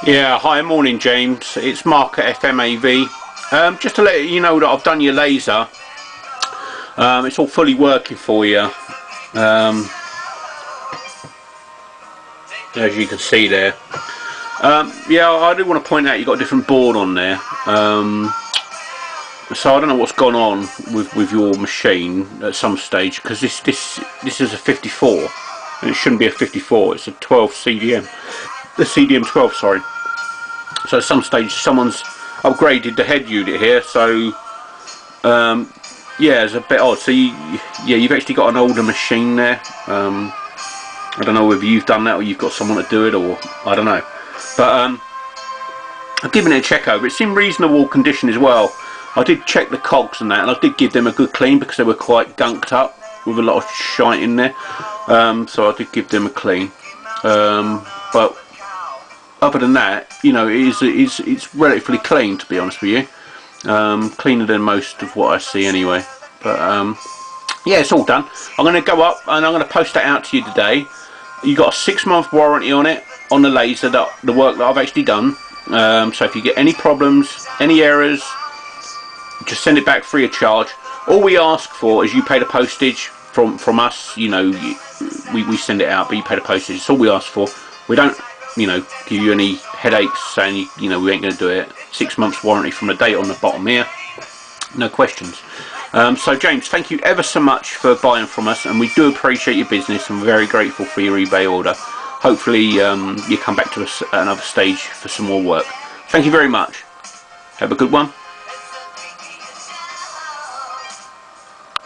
Yeah, hi, morning James. It's Mark at FMAV. Just to let you know that I've done your laser. It's all fully working for you. As you can see there. Yeah, I do want to point out you've got a different board on there. So I don't know what's gone on with your machine at some stage, because this is a 54 and it shouldn't be a 54. It's a 12 CDM. The CDM 12, sorry. So at some stage someone's upgraded the head unit here, so yeah, it's a bit odd. So you've actually got an older machine there. I don't know whether you've done that or you've got someone to do it, or I don't know. But I've given it a check over. It's in reasonable condition as well. I did check the cogs and that, and I did give them a good clean because they were quite gunked up with a lot of shite in there. So I did give them a clean. But other than that, you know, it's relatively clean, to be honest with you. Cleaner than most of what I see anyway. But yeah, it's all done. I'm going to go up and I'm going to post that out to you today. You got a 6-month warranty on it, on the laser, the work that I've actually done. So if you get any problems, any errors, just send it back free of charge. All we ask for is you pay the postage from us. You know, we send it out, but you pay the postage. It's all we ask for. We don't, you know, give you any headaches saying you know we ain't going to do it. 6 months warranty from the date on the bottom here. No questions. So James, thank you ever so much for buying from us, and we do appreciate your business and we're very grateful for your eBay order. Hopefully you come back to us at another stage for some more work. Thank you very much. Have a good one.